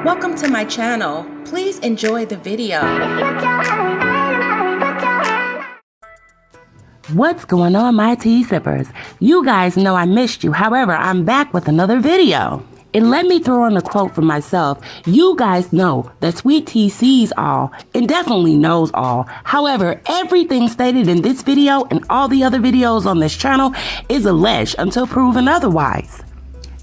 Welcome to my channel. Please enjoy the video. What's going on, my tea sippers? You guys know I missed you. However, I'm back with another video. And let me throw in a quote for myself. You guys know that Sweet Tea sees all and definitely knows all. However, everything stated in this video and all the other videos on this channel is alleged until proven otherwise.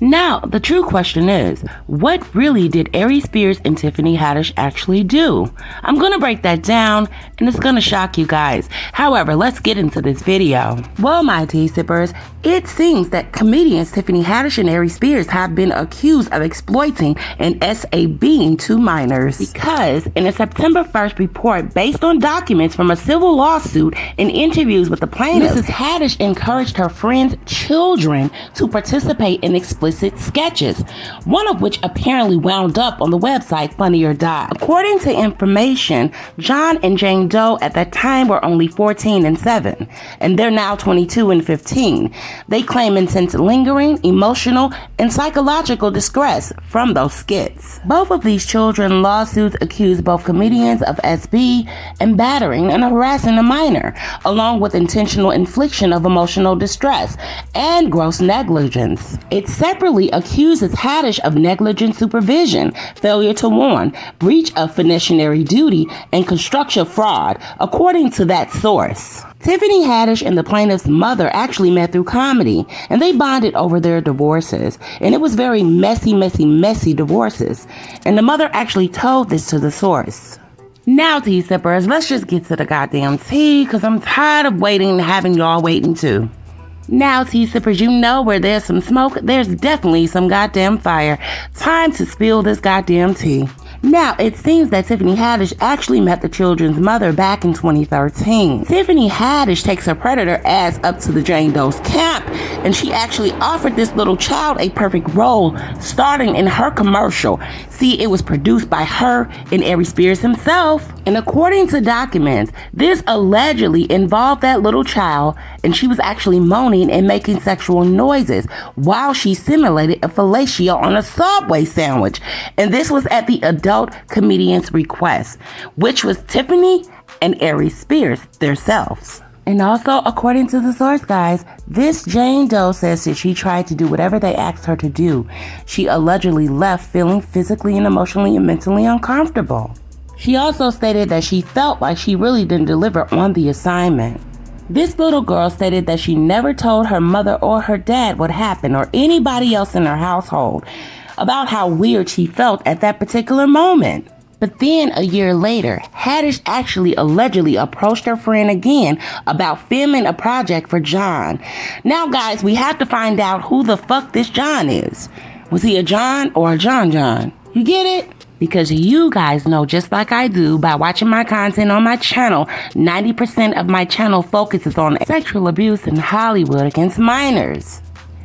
Now, the true question is, what really did Aries Spears and Tiffany Haddish actually do? I'm gonna break that down, and it's gonna shock you guys. However, let's get into this video. Well, my tea sippers, it seems that comedians Tiffany Haddish and Aries Spears have been accused of exploiting and SABing two minors. Because in a September 1st report based on documents from a civil lawsuit and interviews with the plaintiffs, Mrs. Haddish encouraged her friends' children to participate in explicit sketches, one of which apparently wound up on the website Funny or Die. According to information, John and Jane Doe at that time were only 14 and 7, and they're now 22 and 15. They claim intense lingering, emotional, and psychological distress from those skits. Both of these children lawsuits accuse both comedians of SB and battering and harassing a minor, along with intentional infliction of emotional distress and gross negligence. It separately accuses Haddish of negligent supervision, failure to warn, breach of fiduciary duty, and constructive fraud, according to that source. Tiffany Haddish and the plaintiff's mother actually met through comedy, and they bonded over their divorces. And it was very messy divorces. And the mother actually told this to the source. Now, tea sippers, let's just get to the goddamn tea, because I'm tired of waiting and having y'all waiting too. Now, tea sippers, you know where there's some smoke, there's definitely some goddamn fire. Time to spill this goddamn tea. Now, it seems that Tiffany Haddish actually met the children's mother back in 2013. Tiffany Haddish takes her predator ass up to the Jane Doe's camp, and she actually offered this little child a perfect role, starting in her commercial. See, it was produced by her and Aries Spears himself. And according to documents, this allegedly involved that little child, and she was actually moaning and making sexual noises while she simulated a fellatio on a Subway sandwich. And this was at the adult comedian's request, which was Tiffany and Aries Spears themselves. And also, according to the source, guys, this Jane Doe says that she tried to do whatever they asked her to do. She allegedly left feeling physically and emotionally and mentally uncomfortable. She also stated that she felt like she really didn't deliver on the assignment. This little girl stated that she never told her mother or her dad what happened or anybody else in her household about how weird she felt at that particular moment. But then a year later, Haddish actually allegedly approached her friend again about filming a project for John. Now guys, we have to find out who the fuck this John is. Was he a John or a John? You get it? Because you guys know, just like I do, by watching my content on my channel, 90% of my channel focuses on sexual abuse in Hollywood against minors.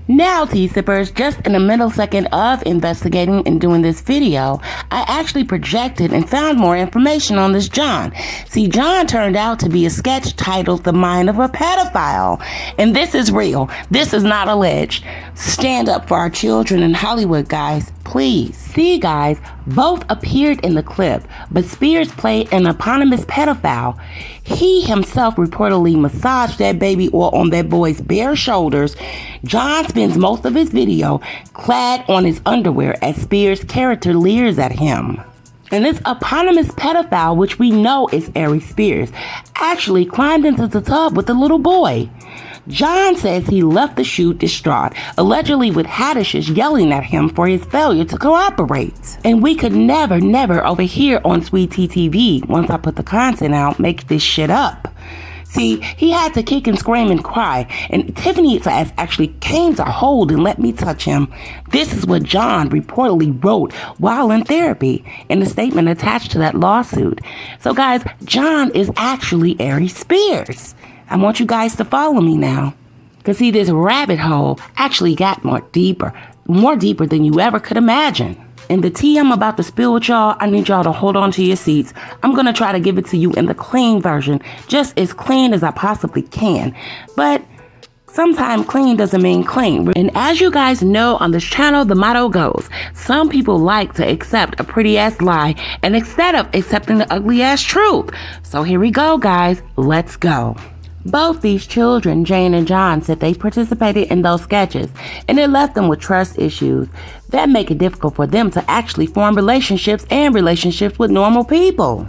Now, tea sippers, just in the middle second of investigating and doing this video, I actually projected and found more information on this John. See, John turned out to be a sketch titled The Mind of a Pedophile. And this is real. This is not alleged. Stand up for our children in Hollywood, guys. Please. See, guys, both appeared in the clip, but Spears played an eponymous pedophile. He himself reportedly massaged that baby oil on that boy's bare shoulders. John spends most of his video clad on his underwear as Spears' character leers at him. And this eponymous pedophile, which we know is Aries Spears, actually climbed into the tub with the little boy. John says he left the shoot distraught, allegedly with Haddish's yelling at him for his failure to cooperate. And we could never over here on Sweet Tea TV, once I put the content out, make this shit up. See, he had to kick and scream and cry, and Tiffany's ass actually came to hold and let me touch him. This is what John reportedly wrote while in therapy in the statement attached to that lawsuit. So guys, John is actually Aries Spears. I want you guys to follow me now. Because see, this rabbit hole actually got more deeper than you ever could imagine. And the tea I'm about to spill with y'all, I need y'all to hold on to your seats. I'm going to try to give it to you in the clean version, just as clean as I possibly can. But Sometimes clean doesn't mean clean. And as you guys know on this channel, the motto goes, some people like to accept a pretty ass lie and instead of accepting the ugly ass truth. So here we go, guys. Let's go. Both these children, Jane and John, said they participated in those sketches and it left them with trust issues that make it difficult for them to actually form relationships with normal people.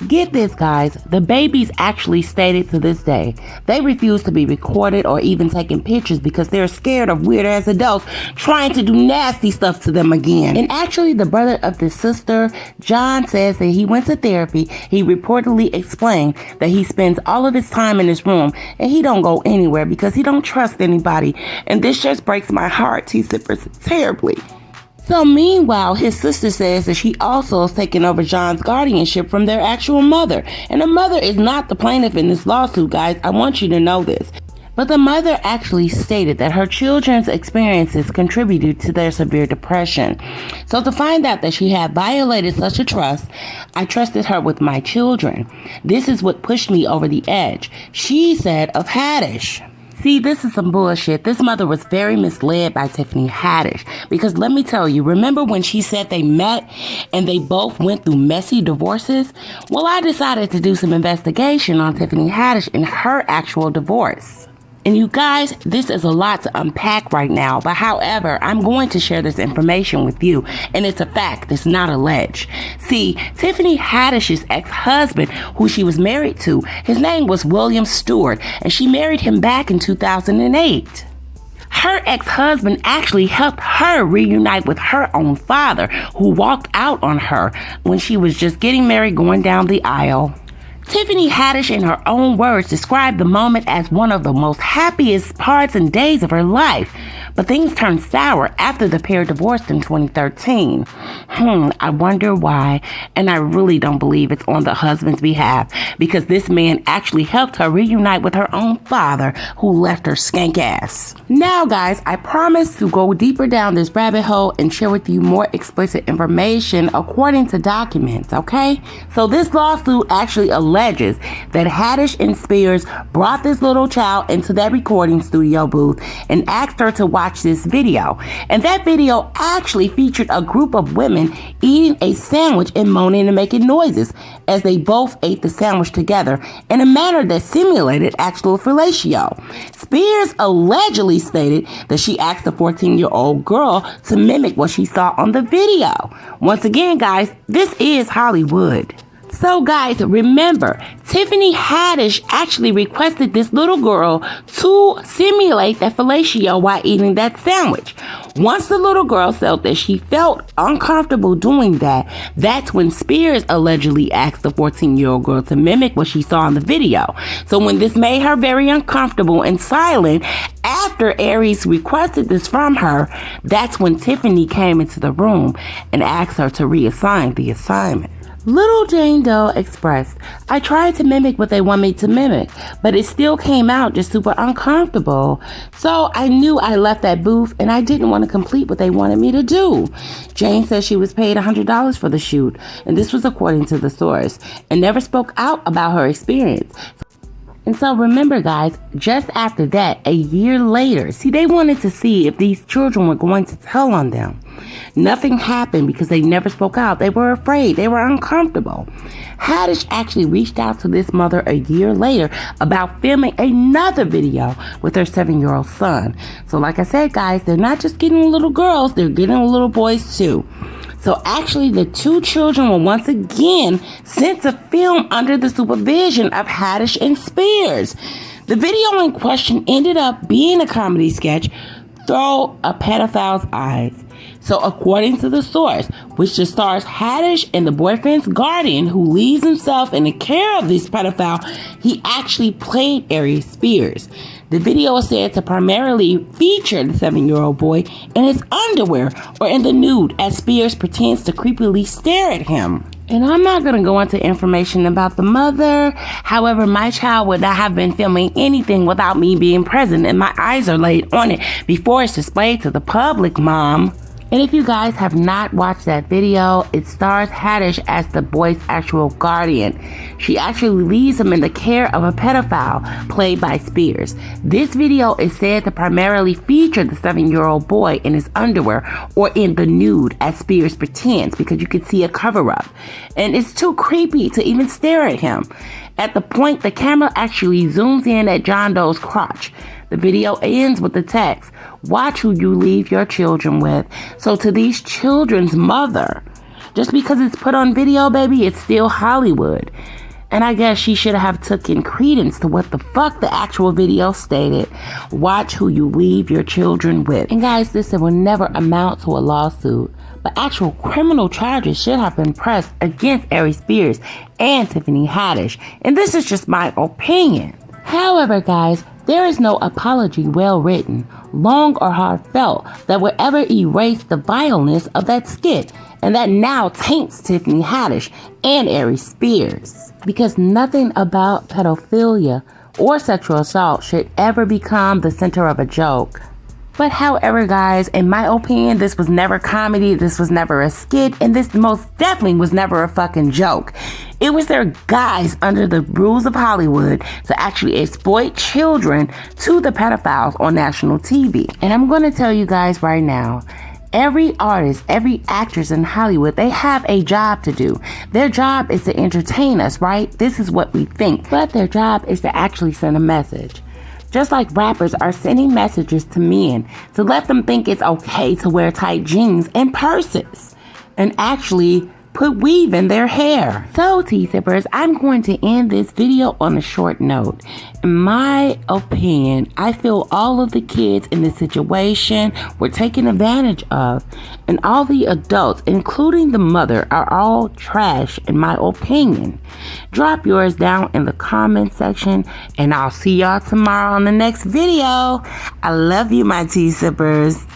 Get this, guys, the babies actually stated to this day they refuse to be recorded or even taken pictures because they're scared of weird ass adults trying to do nasty stuff to them again. And actually, the brother of the sister, John, says that he went to therapy. He reportedly explained that he spends all of his time in his room and he don't go anywhere because he don't trust anybody. And this just breaks my heart, T-Sippers, terribly. So meanwhile, his sister says that she also is taking over John's guardianship from their actual mother. And the mother is not the plaintiff in this lawsuit, guys. I want you to know this. But the mother actually stated that her children's experiences contributed to their severe depression. So to find out that she had violated such a trust, I trusted her with my children. This is what pushed me over the edge, she said of Haddish. See, this is some bullshit. This mother was very misled by Tiffany Haddish because let me tell you, remember when she said they met and they both went through messy divorces? Well, I decided to do some investigation on Tiffany Haddish and her actual divorce. And you guys, this is a lot to unpack right now, but however, I'm going to share this information with you, and it's a fact, it's not alleged. See, Tiffany Haddish's ex-husband, who she was married to, his name was William Stewart, and she married him back in 2008. Her ex-husband actually helped her reunite with her own father, who walked out on her when she was just getting married going down the aisle. Tiffany Haddish, in her own words, described the moment as one of the most happiest parts and days of her life. But things turned sour after the pair divorced in 2013. I wonder why, and I really don't believe it's on the husband's behalf because this man actually helped her reunite with her own father who left her skank ass. Now, guys, I promise to go deeper down this rabbit hole and share with you more explicit information according to documents, okay? So this lawsuit actually alleges that Haddish and Spears brought this little child into that recording studio booth and asked her to watch this video. And that video actually featured a group of women eating a sandwich and moaning and making noises as they both ate the sandwich together in a manner that simulated actual fellatio. Spears allegedly stated that she asked the 14-year-old girl to mimic what she saw on the video. Once again, guys, this is Hollywood. So guys, remember, Tiffany Haddish actually requested this little girl to simulate that fellatio while eating that sandwich. Once the little girl felt that she felt uncomfortable doing that, that's when Spears allegedly asked the 14-year-old girl to mimic what she saw in the video. So when this made her very uncomfortable and silent, after Aries requested this from her, that's when Tiffany came into the room and asked her to reassign the assignment. Little Jane Doe expressed, I tried to mimic what they want me to mimic, but it still came out just super uncomfortable. So I knew I left that booth and I didn't want to complete what they wanted me to do. Jane said she was paid $100 for the shoot, and this was according to the source, and never spoke out about her experience. And so remember, guys, just after that, a year later, see, they wanted to see if these children were going to tell on them. Nothing happened because they never spoke out. They were afraid. They were uncomfortable. Haddish actually reached out to this mother a year later about filming another video with her 7-year-old son. So like I said, guys, they're not just getting little girls, they're getting little boys too. So actually, the two children were once again sent to film under the supervision of Haddish and Spears. The video in question ended up being a comedy sketch through a pedophile's eyes. So according to the source, which just stars Haddish and the boyfriend's guardian who leaves himself in the care of this pedophile, he actually played Aries Spears. The video is said to primarily feature the 7-year-old boy in his underwear or in the nude as Spears pretends to creepily stare at him. And I'm not going to go into information about the mother. However, my child would not have been filming anything without me being present, and my eyes are laid on it before it's displayed to the public, Mom. And if you guys have not watched that video, it stars Haddish as the boy's actual guardian. She actually leaves him in the care of a pedophile played by Spears. This video is said to primarily feature the 7-year-old boy in his underwear or in the nude, as Spears pretends, because you can see a cover-up. And it's too creepy to even stare at him. At the point, the camera actually zooms in at John Doe's crotch. The video ends with the text, "Watch who you leave your children with." So to these children's mother, just because it's put on video, baby, it's still Hollywood. And I guess she should have taken credence to what the fuck the actual video stated. Watch who you leave your children with. And guys, this will never amount to a lawsuit, but actual criminal charges should have been pressed against Aries Spears and Tiffany Haddish. And this is just my opinion. However, guys, there is no apology well written, long or heartfelt, that would ever erase the vileness of that skit, and that now taints Tiffany Haddish and Aries Spears. Because nothing about pedophilia or sexual assault should ever become the center of a joke. But however, guys, in my opinion, this was never comedy, this was never a skit, and this most definitely was never a fucking joke. It was their guise under the rules of Hollywood to actually exploit children to the pedophiles on national TV. And I'm going to tell you guys right now, every artist, every actress in Hollywood, they have a job to do. Their job is to entertain us, right? This is what we think. But their job is to actually send a message. Just like rappers are sending messages to men to let them think it's okay to wear tight jeans and purses and actually put weave in their hair. So, T-Sippers, I'm going to end this video on a short note. In my opinion, I feel all of the kids in this situation were taken advantage of, and all the adults, including the mother, are all trash in my opinion. Drop yours down in the comment section, and I'll see y'all tomorrow on the next video. I love you, my T-Sippers.